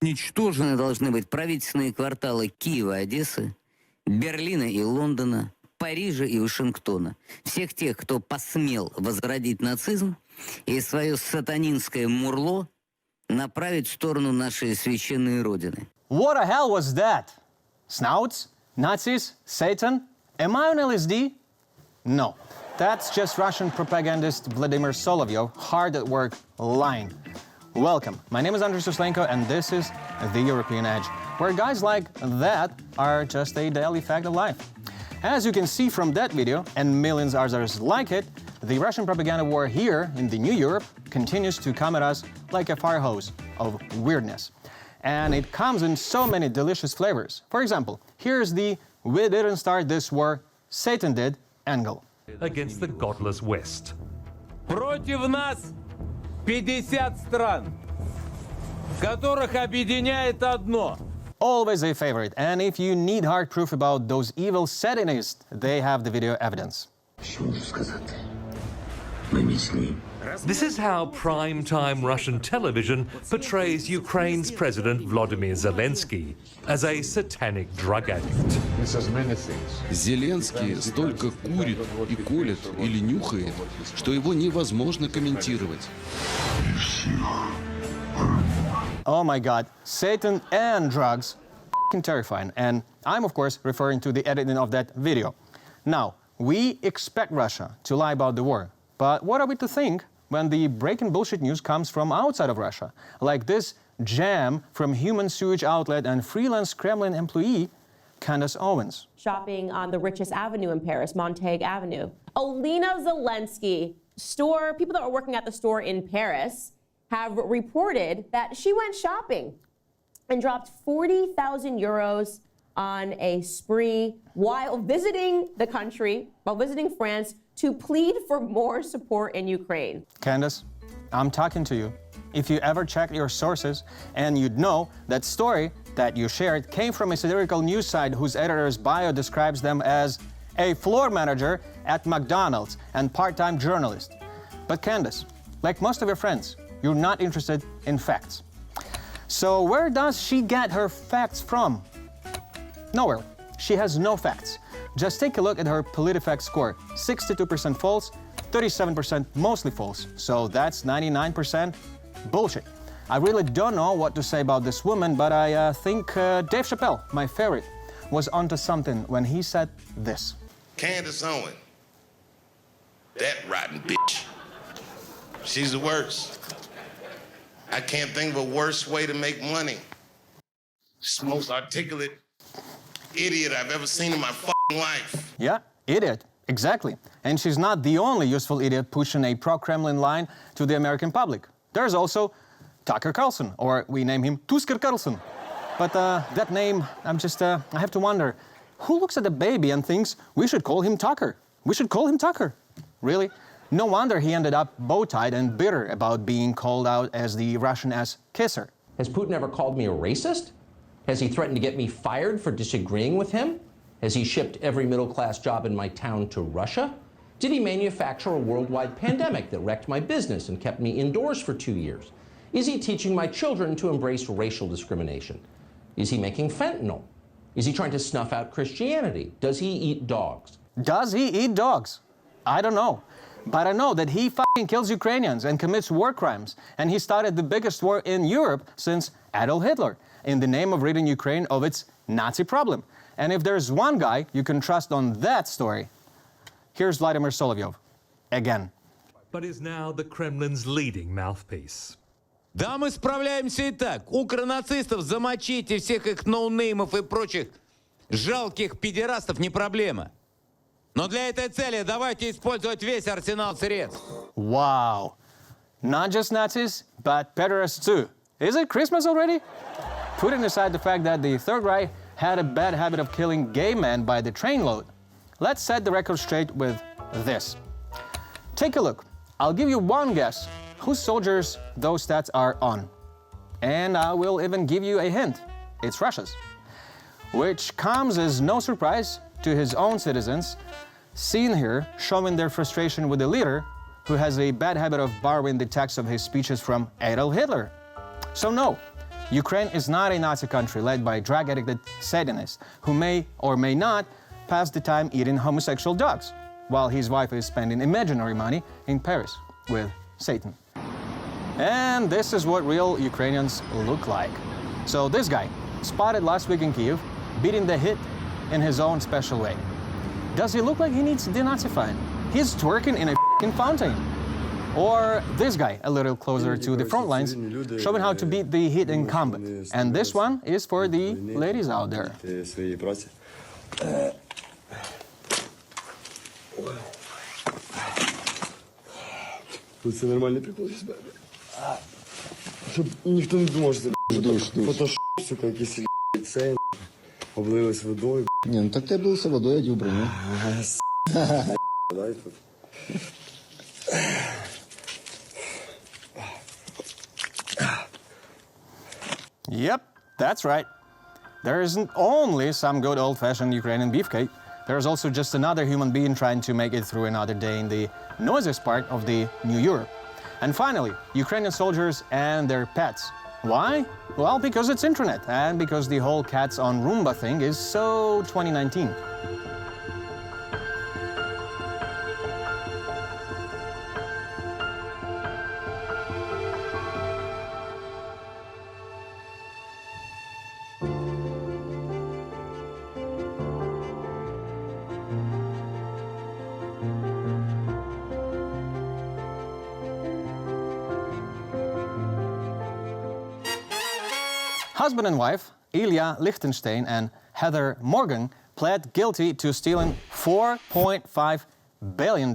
Уничтожены должны быть правительственные кварталы Киева, Одессы, Берлина и Лондона, Парижа и Вашингтона. Всех тех, кто посмел возродить нацизм и свое сатанинское мурло направить в сторону нашей священной Родины. What the hell was that? Snouts? Nazis? Satan? Am I on LSD? No. That's just Russian propagandist Vladimir Solovyov, hard at work, lying. Welcome. My name is Andrii Suslenko, and this is The European Edge, where guys like that are just a daily fact of life. As you can see from that video, and millions others like it, the Russian propaganda war here in the new Europe continues to come at us like a fire hose of weirdness. And it comes in so many delicious flavors. For example, here's the "we didn't start this war, Satan did" angle. Against the godless West. Против нас 50 стран, которых объединяет одно. Always a favorite, and if you need hard proof about those evil Satanists, they have the video evidence. This is how prime-time Russian television portrays Ukraine's President Volodymyr Zelensky as a satanic drug addict. Зеленский столько курит и колет или нюхает, что его невозможно комментировать. Oh my God, Satan and drugs, f***ing terrifying. And I'm of course referring to the editing of that video. Now, we expect Russia to lie about the war, but what are we to think when the breaking bullshit news comes from outside of Russia? Like this jam from human sewage outlet and freelance Kremlin employee, Candace Owens. Shopping on the richest avenue in Paris, Montague Avenue. Olena Zelensky, people that were working at the store in Paris have reported that she went shopping and dropped 40,000 euros on a spree while visiting the country, while visiting France, to plead for more support in Ukraine. Candace, I'm talking to you. If you ever checked your sources, and you'd know that story that you shared came from a satirical news site whose editor's bio describes them as a floor manager at McDonald's and part-time journalist. But Candace, like most of your friends, you're not interested in facts. So where does she get her facts from? Nowhere. She has no facts. Just take a look at her PolitiFact score. 62% false, 37% mostly false. So that's 99% bullshit. I really don't know what to say about this woman, but I think Dave Chappelle, my favorite, was onto something when he said this. Candace Owens, that rotten bitch. She's the worst. I can't think of a worse way to make money. She's the most articulate idiot I've ever seen in my fucking life. Yeah, idiot, exactly. And she's not the only useful idiot pushing a pro-Kremlin line to the American public. There's also Tucker Carlson, or we name him Tusker Carlson. But that name, I have to wonder, who looks at a baby and thinks we should call him Tucker? We should call him Tucker. Really? No wonder he ended up bow-tied and bitter about being called out as the Russian ass kisser. Has Putin ever called me a racist? Has he threatened to get me fired for disagreeing with him? Has he shipped every middle-class job in my town to Russia? Did he manufacture a worldwide pandemic that wrecked my business and kept me indoors for 2 years? Is he teaching my children to embrace racial discrimination? Is he making fentanyl? Is he trying to snuff out Christianity? Does he eat dogs? Does he eat dogs? I don't know. But I know that he fucking kills Ukrainians and commits war crimes. And he started the biggest war in Europe since Adolf Hitler, in the name of ridding Ukraine of its Nazi problem. And if there's one guy you can trust on that story, here's Vladimir Solovyov, again. But is now the Kremlin's leading mouthpiece. Да, мы справляемся и так. Укронацистов замочить и всех их ноунеймов и прочих жалких педерастов не проблема. Но для этой цели давайте использовать весь арсенал средств. Wow. Not just Nazis, but pederasts too. Is it Christmas already? Putting aside the fact that the Third Reich had a bad habit of killing gay men by the trainload, let's set the record straight with this. Take a look. I'll give you one guess whose soldiers those stats are on. And I will even give you a hint. It's Russia's. Which comes as no surprise to his own citizens, seen here showing their frustration with a leader who has a bad habit of borrowing the text of his speeches from Adolf Hitler. So no, Ukraine is not a Nazi country led by drug-addicted Satanists who may or may not pass the time eating homosexual dogs, while his wife is spending imaginary money in Paris with Satan. And this is what real Ukrainians look like. So this guy, spotted last week in Kyiv, beating the hit in his own special way. Does he look like he needs denazifying? He's twerking in a f***ing fountain. Or this guy, a little closer to the front lines, showing how to beat the hit in combat. And this one is for the ladies out there. Це нормальний прикол, щоб ніхто не думав, що це фотошоп, сука, якийсь це облилось водою. Ні, ну так ти облився водою, одів броню. Дай тут. Yep, that's right. There isn't only some good old-fashioned Ukrainian beefcake. There's also just another human being trying to make it through another day in the noisiest part of the New Europe. And finally, Ukrainian soldiers and their pets. Why? Well, because it's internet, and because the whole cats on Roomba thing is so 2019. Husband and wife, Ilya Lichtenstein and Heather Morgan, pled guilty to stealing $4.5 billion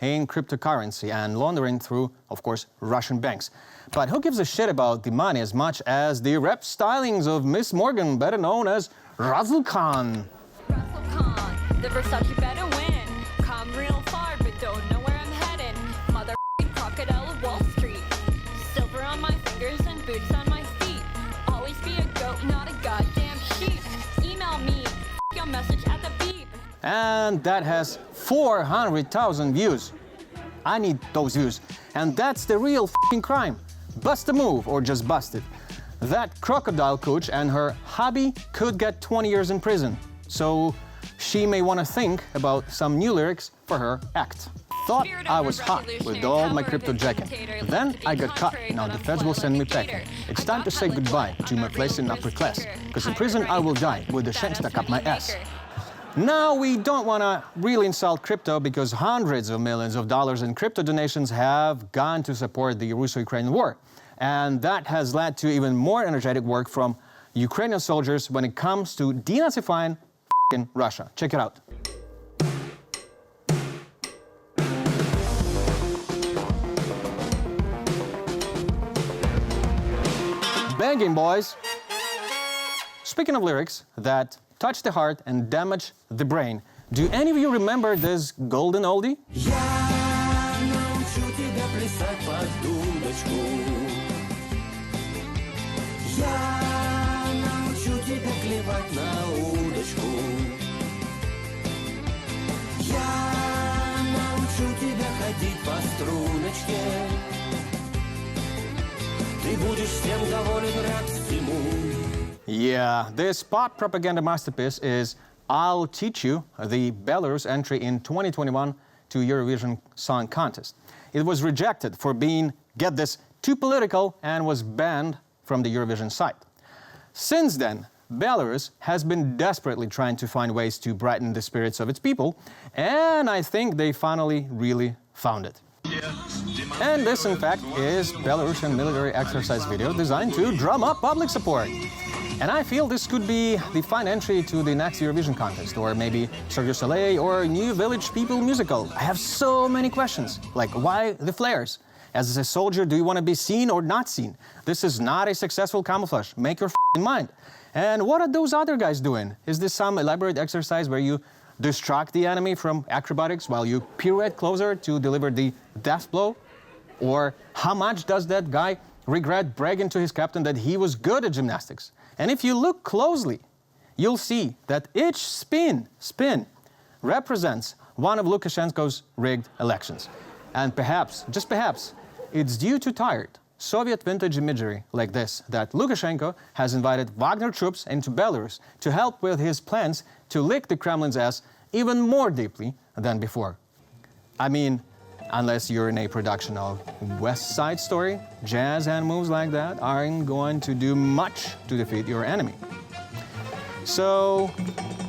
in cryptocurrency and laundering through, of course, Russian banks. But who gives a shit about the money as much as the rep stylings of Miss Morgan, better known as Razzle Khan? Razzle Khan, the Versace better win. Come real far, but don't know where I'm heading. Motherfucking crocodile of Wall Street. Silver on my fingers and boots on my feet. Always be a goat, not a goddamn sheep. Email me, your message at the beep. And that has 400,000 views. I need those views. And that's the real f***ing crime. Bust a move or just bust it. That crocodile coach and her hubby could get 20 years in prison. So she may want to think about some new lyrics for her act. Thought I was hot with all my crypto jacking. Then I got caught. Now the feds will send me packing. It's time to say goodbye to my place in upper class. Because in prison I will die with the shank stuck up my ass. Now, we don't want to really insult crypto because hundreds of millions of dollars in crypto donations have gone to support the Russo-Ukrainian war. And that has led to even more energetic work from Ukrainian soldiers when it comes to denazifying f***ing Russia. Check it out. Banging, boys! Speaking of lyrics that touch the heart and damage the brain, do any of you remember this golden oldie? Yeah, this pop propaganda masterpiece is I'll Teach You, the Belarus entry in 2021 to Eurovision Song Contest. It was rejected for being, get this, too political and was banned from the Eurovision site. Since then, Belarus has been desperately trying to find ways to brighten the spirits of its people, and I think they finally really found it. And this, in fact, is Belarusian military exercise video designed to drum up public support. And I feel this could be the fine entry to the next Eurovision contest, or maybe Cirque du Soleil or New Village People musical. I have so many questions, like why the flares? As a soldier, do you want to be seen or not seen? This is not a successful camouflage. Make your mind. And what are those other guys doing? Is this some elaborate exercise where you distract the enemy from acrobatics while you pirouette closer to deliver the death blow? Or how much does that guy regret bragging to his captain that he was good at gymnastics? And if you look closely, you'll see that each spin represents one of Lukashenko's rigged elections. And perhaps, just perhaps, it's due to tired Soviet vintage imagery like this, that Lukashenko has invited Wagner troops into Belarus to help with his plans to lick the Kremlin's ass even more deeply than before. I mean, unless you're in a production of West Side Story, jazz hand moves like that aren't going to do much to defeat your enemy. So,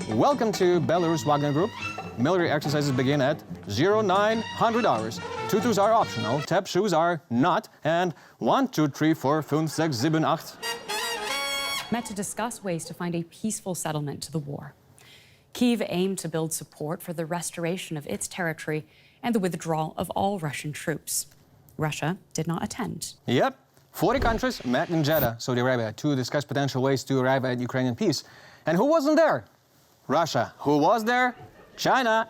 welcome to Belarus Wagner Group. Military exercises begin at 0900 hours. Tutus are optional, tap shoes are not, and 1, 2, 3, 4, 5, 6, 7, 8. Met to discuss ways to find a peaceful settlement to the war. Kyiv aimed to build support for the restoration of its territory and the withdrawal of all Russian troops. Russia did not attend. Yep, 40 countries met in Jeddah, Saudi Arabia, to discuss potential ways to arrive at Ukrainian peace. And who wasn't there? Russia. Who was there? China.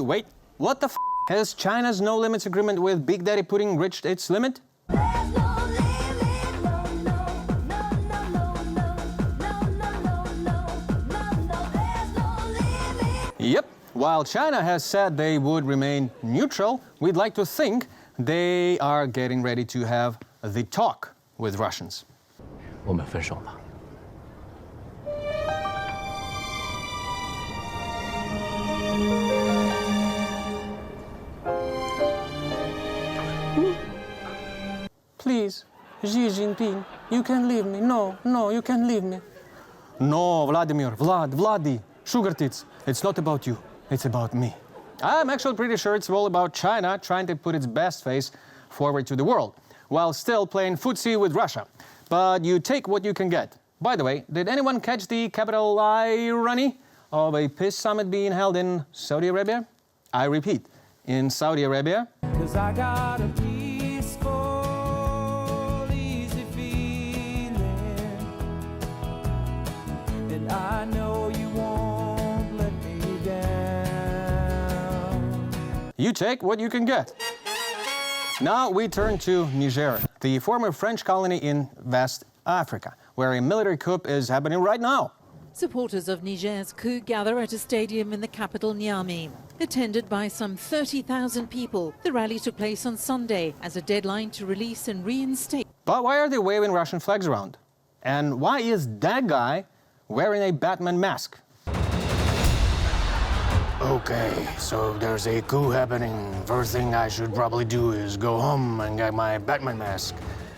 Wait, what the f***? Has China's no limits agreement with Big Daddy Putin reached its limit? Yep. While China has said they would remain neutral, we'd like to think they are getting ready to have the talk with Russians. 我们分手吧。 Please, Xi Jinping, you can leave me. No, you can leave me. No, Vladimir, Vladi, sugar tits. It's not about you, it's about me. I'm actually pretty sure it's all about China trying to put its best face forward to the world, while still playing footsie with Russia. But you take what you can get. By the way, did anyone catch the capital irony of a peace summit being held in Saudi Arabia? I repeat, in Saudi Arabia. 'Cause I got a peaceful, easy feeling, and I know you won't let me down. You take what you can get. Now we turn to Niger, the former French colony in West Africa, where a military coup is happening right now. Supporters of Niger's coup gather at a stadium in the capital Niamey. Attended by some 30,000 people, the rally took place on Sunday as a deadline to release and reinstate. But why are they waving Russian flags around? And why is that guy wearing a Batman mask? Okay, so there's a coup happening. First thing I should probably do is go home and get my Batman mask.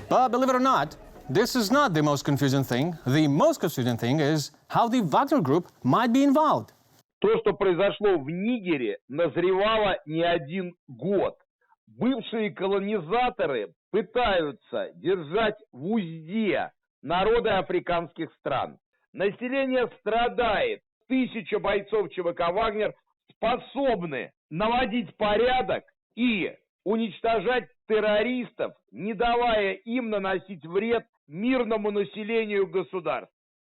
But believe it or not, this is not the most confusing thing. The most confusing thing is how the Wagner Group might be involved. То, что произошло в Нигере, назревало не один год. Бывшие колонизаторы пытаются держать в узде народы африканских стран. Население страдает. 1000 бойцов ЧВК «Вагнер» способны наводить порядок и уничтожать террористов, не давая им наносить вред мирному населению государств.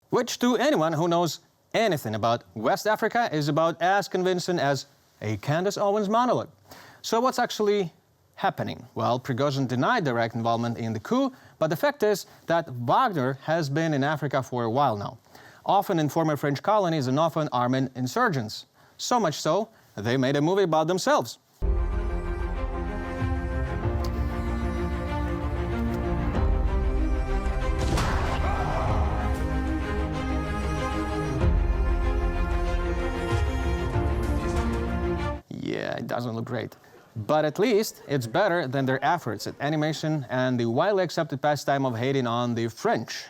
Which to anyone who knows anything about West Africa is about as convincing as a Candace Owens monologue. So what's actually happening? Well, Prigozhin denied direct involvement in the coup, but the fact is that Wagner has been in Africa for a while now, often in former French colonies and often arming insurgents. So much so, they made a movie about themselves. Yeah, it doesn't look great. But at least it's better than their efforts at animation and the widely accepted pastime of hating on the French.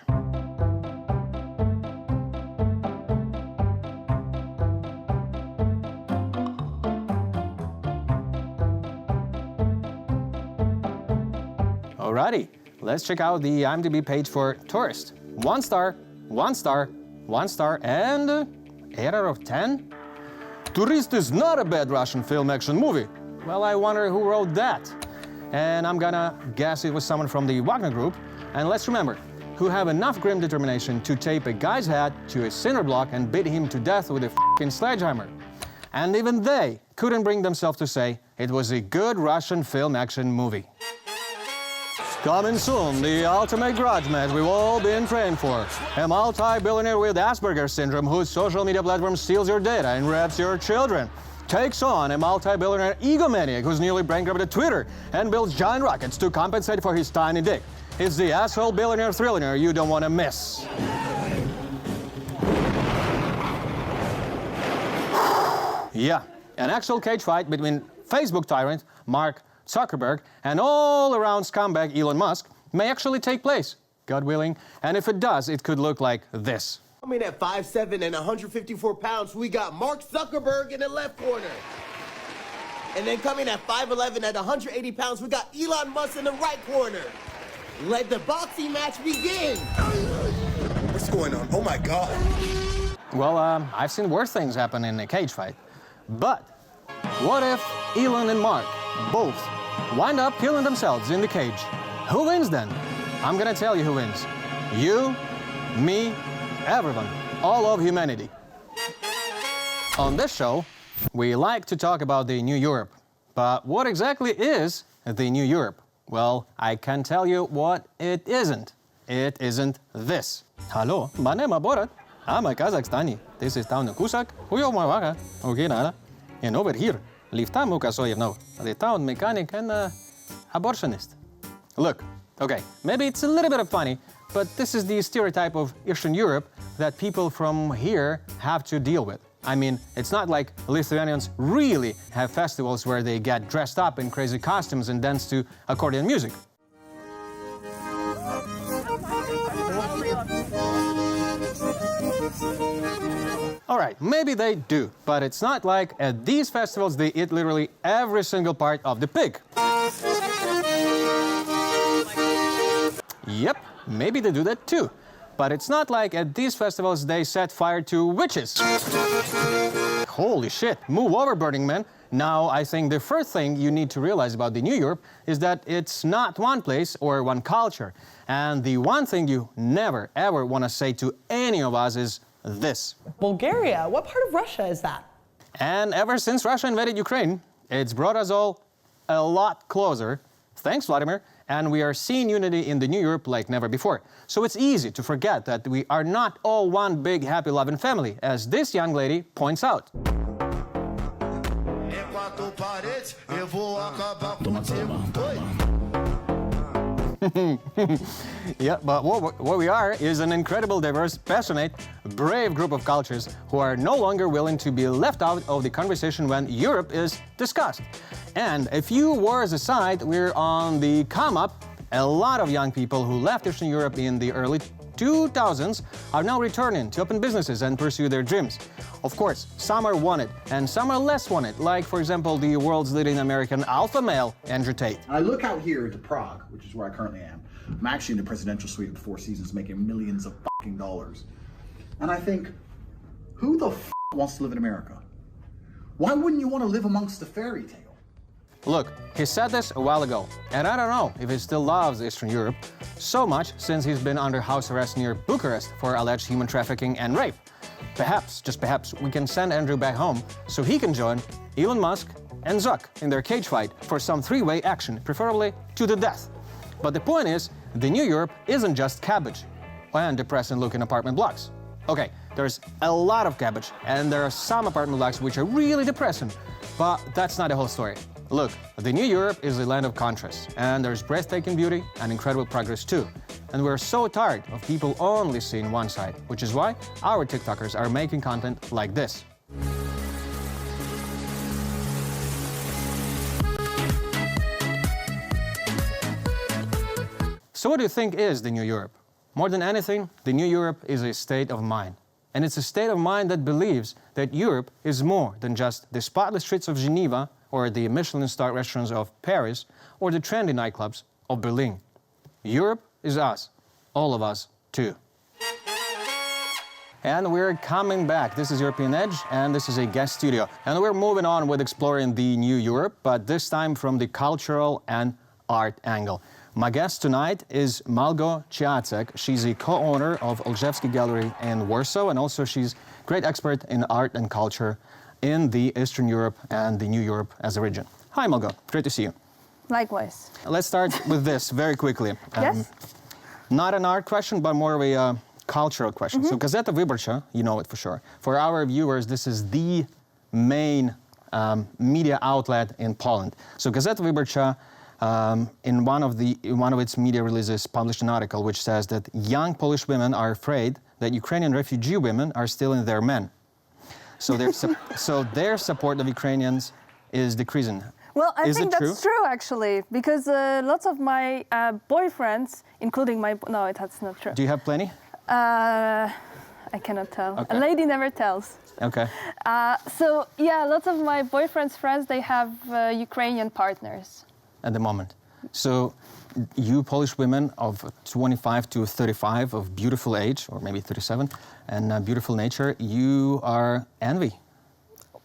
Alrighty, let's check out the IMDb page for Tourist. 1 star, 1 star, 1 star, and 8 out of 10? Tourist is not a bad Russian film action movie. Well, I wonder who wrote that. And I'm gonna guess it was someone from the Wagner Group. And let's remember, who have enough grim determination to tape a guy's head to a cinder block and beat him to death with a f***ing sledgehammer. And even they couldn't bring themselves to say it was a good Russian film action movie. Coming soon, the ultimate grudge match we've all been praying for. A multi-billionaire with Asperger's syndrome whose social media platform steals your data and rapes your children takes on a multi-billionaire egomaniac who's nearly bankrupted Twitter and builds giant rockets to compensate for his tiny dick. It's the asshole billionaire thrillionaire you don't want to miss. Yeah, an actual cage fight between Facebook tyrant Mark Zuckerberg and all-around scumbag Elon Musk may actually take place, God willing, and if it does, it could look like this. Coming at 5'7" and 154 pounds, we got Mark Zuckerberg in the left corner. And then coming at 5'11" at 180 pounds, we got Elon Musk in the right corner. Let the boxing match begin. What's going on? Oh my God. Well, I've seen worse things happen in a cage fight. But what if Elon and Mark both wind up killing themselves in the cage? Who wins then? I'm gonna tell you who wins. You, me, everyone, all of humanity. On this show, we like to talk about the New Europe. But what exactly is the New Europe? Well, I can tell you what it isn't. It isn't this. Hello, my name is Borat. I'm a Kazakhstani. This is town Kusak. Okay, nada. And over here, live town Mukasoyevno, the town mechanic and abortionist. Look, okay, maybe it's a little bit of funny, but this is the stereotype of Eastern Europe that people from here have to deal with. I mean, it's not like Lithuanians really have festivals where they get dressed up in crazy costumes and dance to accordion music. All right, maybe they do, but it's not like at these festivals they eat literally every single part of the pig. Yep, maybe they do that too. But it's not like at these festivals they set fire to witches. Holy shit, move over, Burning Man. Now, I think the first thing you need to realize about the New Europe is that it's not one place or one culture. And the one thing you never, ever want to say to any of us is this. Bulgaria? What part of Russia is that? And ever since Russia invaded Ukraine, it's brought us all a lot closer. Thanks, Vladimir. And we are seeing unity in the New Europe like never before. So it's easy to forget that we are not all one big, happy, loving family, as this young lady points out. Yeah, but what we are is an incredible, diverse, passionate, brave group of cultures who are no longer willing to be left out of the conversation when Europe is discussed. And a few wars aside, we're on the come up. A lot of young people who left Eastern Europe in the early 2000s are now returning to open businesses and pursue their dreams. Of course, some are wanted and some are less wanted, like, for example, the world's leading American alpha male, Andrew Tate. I look out here into Prague, which is where I currently am. I'm actually in the presidential suite of the Four Seasons making millions of fucking dollars. And I think, who the f wants to live in America? Why wouldn't you want to live amongst the fairy tale? Look, he said this a while ago, and I don't know if he still loves Eastern Europe so much since he's been under house arrest near Bucharest for alleged human trafficking and rape. Perhaps, just perhaps, we can send Andrew back home so he can join Elon Musk and Zuck in their cage fight for some three-way action, preferably to the death. But the point is, the New Europe isn't just cabbage and depressing-looking apartment blocks. Okay, there's a lot of cabbage, and there are some apartment blocks which are really depressing, but that's not the whole story. Look, the New Europe is a land of contrasts, and there's breathtaking beauty and incredible progress too. And we're so tired of people only seeing one side, which is why our TikTokers are making content like this. So what do you think is the New Europe? More than anything, the New Europe is a state of mind. And it's a state of mind that believes that Europe is more than just the spotless streets of Geneva or the Michelin-starred restaurants of Paris or the trendy nightclubs of Berlin. Europe is us, all of us, too. And we're coming back. This is European Edge, and this is a guest studio. And we're moving on with exploring the New Europe, but this time from the cultural and art angle. My guest tonight is Malgorzata Ciacek. She's a co-owner of Olszewski Gallery in Warsaw, and also she's a great expert in art and culture in the Eastern Europe and the New Europe as a region. Hi, Malgo. Great to see you. Likewise. Let's start with this very quickly. Yes? Not an art question, but more of a cultural question. So Gazeta Wyborcza, you know it for sure. For our viewers, this is the main media outlet in Poland. So Gazeta Wyborcza, in one of its media releases, published an article which says that young Polish women are afraid that Ukrainian refugee women are stealing their men. So their support of Ukrainians is decreasing. Well, I Is think it that's true, actually, because lots of my boyfriends, including my... No, that's not true. Do you have plenty? I cannot tell. Okay. A lady never tells. Okay. So, yeah, lots of my boyfriend's friends, they have Ukrainian partners. At the moment. So you Polish women of 25 to 35 of beautiful age, or maybe 37, and beautiful nature, you are envy.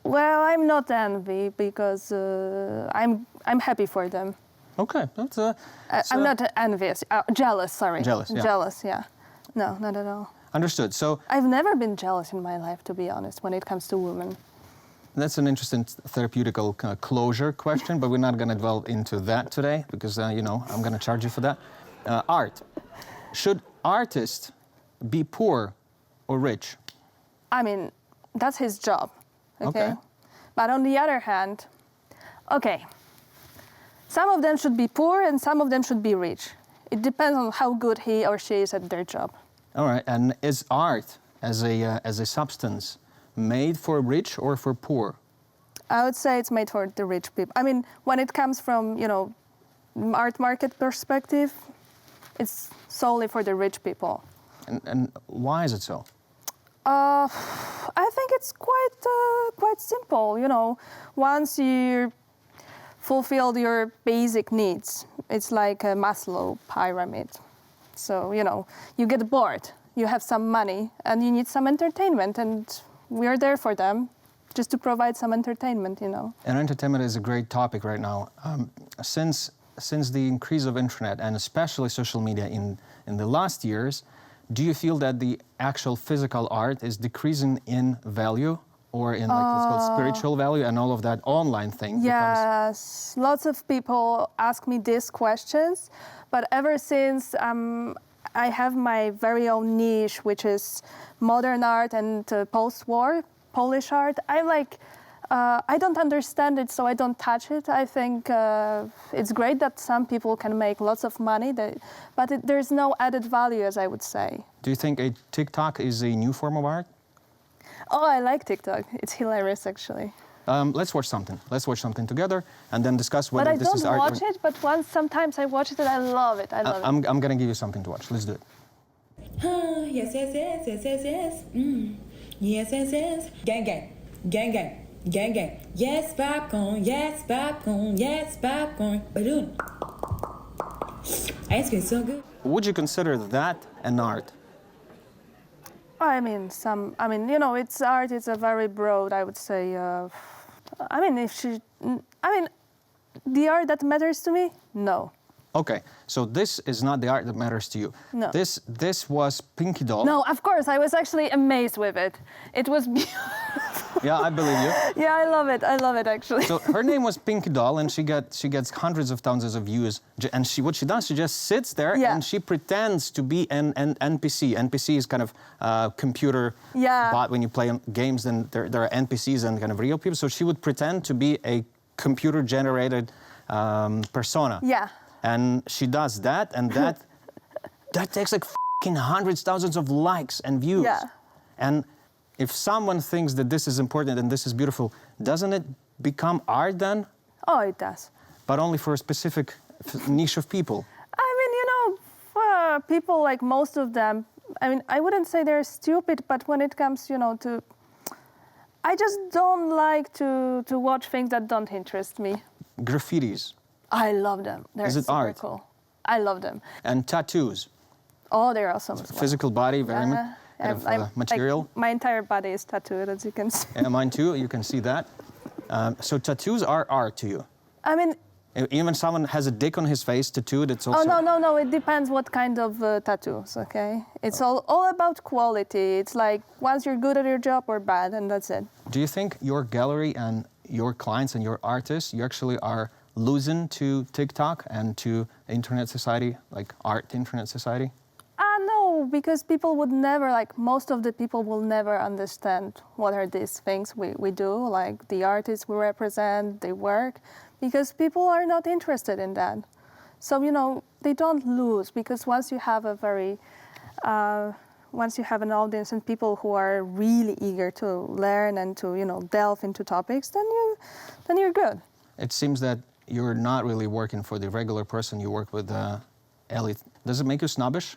Well, I'm not envy because I'm happy for them. Okay, that's I'm not envious. Jealous, sorry. Jealous, yeah. Jealous, yeah. No, not at all. Understood. So I've never been jealous in my life, to be honest, when it comes to women. that's an interesting therapeutical kind of closure question, but we're not going to delve into that today because, you know, I'm going to charge you for that. Art. Should artists be poor or rich? I mean, that's his job, okay? Okay. But on the other hand, okay, some of them should be poor and some of them should be rich. It depends on how good he or she is at their job. All right, and is art as a substance made for rich or for poor? I would say it's made for the rich people. I mean, when it comes from, you know, art market perspective, it's solely for the rich people. And why is it so? I think it's quite simple. You know, once you fulfilled your basic needs, it's like a Maslow pyramid. So, you know, you get bored, you have some money, and you need some entertainment, and we're there for them, just to provide some entertainment, you know. And entertainment is a great topic right now. Since the increase of internet, and especially social media in the last years, do you feel that the actual physical art is decreasing in value, or in, like, let's call it spiritual value, and all of that online thing? Yes, lots of people ask me these questions, but ever since I have my very own niche, which is modern art and post-war Polish art, I don't understand it, so I don't touch it. I think it's great that some people can make lots of money, but there's no added value, as I would say. Do you think a TikTok is a new form of art? Oh, I like TikTok. It's hilarious, actually. Let's watch something. Let's watch something together and then discuss whether this is art. But I don't watch it, but sometimes I watch it and I love it. I love it. I'm going to give you something to watch. Let's do it. Yes, yes, yes, yes, yes, yes. Yes, yes, yes. Gang, gang. Gang, gang. Gang, gang. Yes, popcorn. Yes, popcorn. Yes, popcorn. Balloon. Ice cream so good. Would you consider that an art? I mean, you know, it's art. It's a very broad, I would say. The art that matters to me, no. Okay, so this is not the art that matters to you. No. This was Pinky Doll. No, of course, I was actually amazed with it. It was beautiful. Yeah, I believe you. Yeah, I love it actually. So her name was Pinky Doll, and she gets hundreds of thousands of views. And what she does, she just sits there and she pretends to be an NPC. NPC is kind of computer bot. When you play games, then there are NPCs and kind of real people. So she would pretend to be a computer-generated persona. Yeah. And she does that, and that takes like fucking hundreds, thousands of likes and views. Yeah. And if someone thinks that this is important and this is beautiful, doesn't it become art then? Oh, it does. But only for a specific niche of people. I mean, you know, people, like most of them, I mean, I wouldn't say they're stupid, but when it comes, you know, to... I just don't like to watch things that don't interest me. Graffitis. I love them. They're Is it super art? cool. I love them. And tattoos. Oh, they're awesome as well. Physical body, very material. Like, my entire body is tattooed, as you can see. Yeah, mine too. You can see that. So tattoos are art to you. I mean, even someone has a dick on his face tattooed, it's also... Oh, no. It depends what kind of tattoos, okay? It's all about quality. It's like once you're good at your job or bad, and that's it. Do you think your gallery and your clients and your artists, you actually are losing to TikTok and to internet society, like art internet society? No, because people would never, like most of the people will never understand what are these things we do, like the artists we represent, their work, because people are not interested in that. So, you know, they don't lose, because once you have a very, once you have an audience and people who are really eager to learn and to, you know, delve into topics, then you're good. It seems that you're not really working for the regular person, you work with elite. Does it make you snobbish?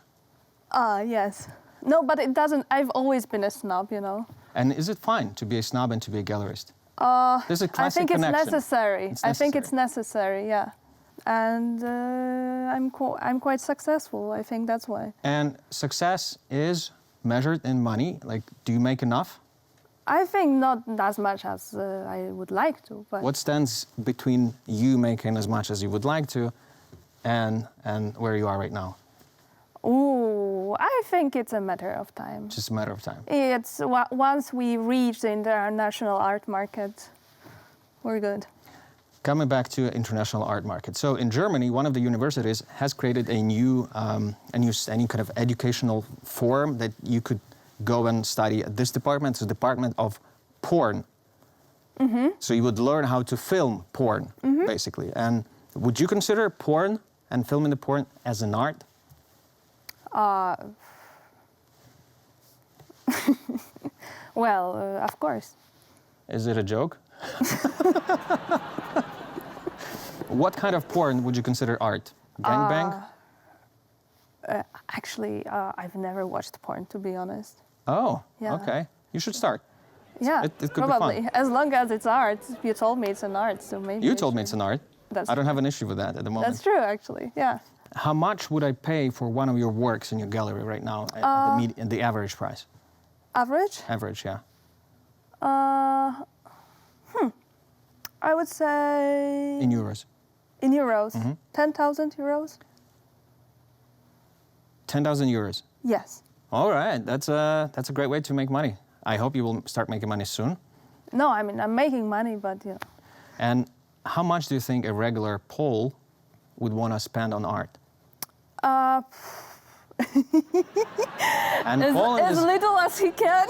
Yes. No, but it doesn't. I've always been a snob, you know. And is it fine to be a snob and to be a gallerist? There's a I classic think it's connection. necessary. It's I think it's necessary, yeah. And I'm quite successful. I think that's why. And success is measured in money. Like, do you make enough? I think not as much as I would like to. But What stands between you making as much as you would like to and where you are right now? Ooh, I think it's a matter of time. Just a matter of time. It's once we reach the international art market, we're good. Coming back to international art market. So in Germany, one of the universities has created a new kind of educational forum that you could go and study at this department. It's a department of porn. Mm-hmm. So you would learn how to film porn, basically. And would you consider porn and filming the porn as an art? Well, of course. Is it a joke? What kind of porn would you consider art? Gangbang? Actually, I've never watched porn, to be honest. Oh, Yeah. okay. You should start. Yeah, It could probably. be fun. As long as it's art. You told me it's an art, so maybe. You told me it's an art. That's I don't have an issue with that at the moment. That's true, actually. Yeah. How much would I pay for one of your works in your gallery right now at the average price? Average? Average, yeah. I would say. In euros. In euros. Mm-hmm. 10,000 euros. 10,000 euros. Yes. All right, that's a great way to make money. I hope you will start making money soon. No, I mean I'm making money, but you know. And how much do you think a regular Pole would want to spend on art? And as little as he can.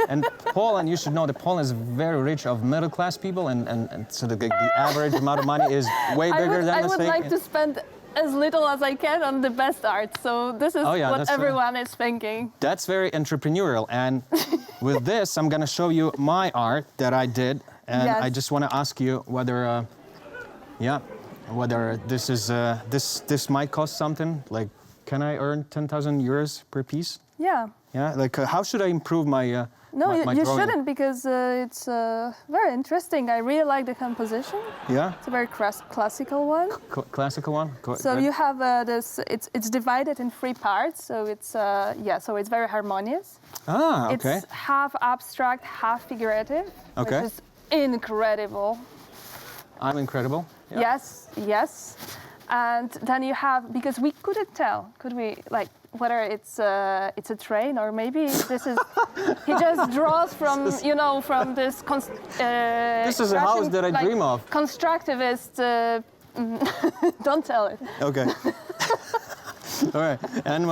And Poland, you should know that Poland is very rich of middle class people, and so the average amount of money is way bigger than I the would thing. like to spend as little as I can on the best art. So this is what everyone is thinking. That's very entrepreneurial. And with this, I'm going to show you my art that I did, and Yes. I just want to ask you whether, whether this is this might cost something. Like, can I earn 10,000 euros per piece? Yeah. Yeah. Like, how should I improve my? No, my you drawing? shouldn't, because it's very interesting. I really like the composition. Yeah. It's a very classical one. Classical one. So you have this. It's divided in 3 parts. So it's So it's very harmonious. Ah, okay. It's half abstract, half figurative. Okay. Which is incredible. I'm incredible. Yeah. Yes, yes. And then you have, because we couldn't tell, could we, like, whether it's a train or maybe this is, he just draws from, you know, from this, This is a house that I dream of. Constructivist, don't tell it. Okay. All right. And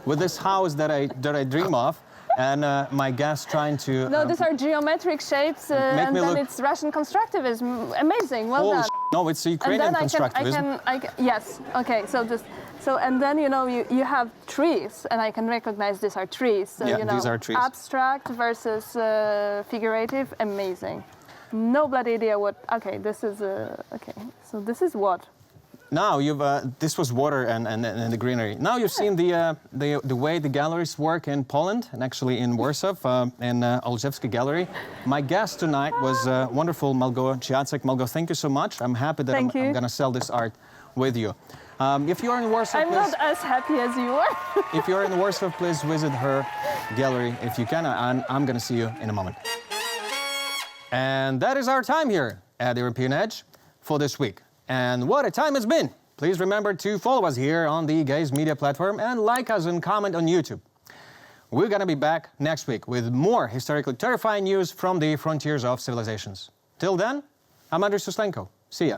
with this house that I dream of, and my guest trying to... No, these are geometric shapes, and me then look- it's Russian constructivism. Amazing, well Holy done. no, it's Ukrainian And then constructivism. yes, okay, so and then, you know, you have trees, and I can recognize these are trees. So, Yeah, you know, these are trees. Abstract versus figurative, amazing. No bloody idea what, okay, this is, okay, so this is what? Now you've this was water and the greenery. Now you've seen the way the galleries work in Poland and actually in Warsaw in Olszewski Gallery. My guest tonight was wonderful Malgorzata Ciacek. Malgo, thank you so much. I'm happy that I'm going to sell this art with you. If you are in Warsaw, I'm not as happy as you are. if you're in Warsaw, please visit her gallery if you can, and I'm going to see you in a moment. And that is our time here at European Edge for this week. And what a time it's been! Please remember to follow us here on the Gaze Media platform and like us and comment on YouTube. We're going to be back next week with more historically terrifying news from the frontiers of civilizations. Till then, I'm Andrii Suslenko. See ya.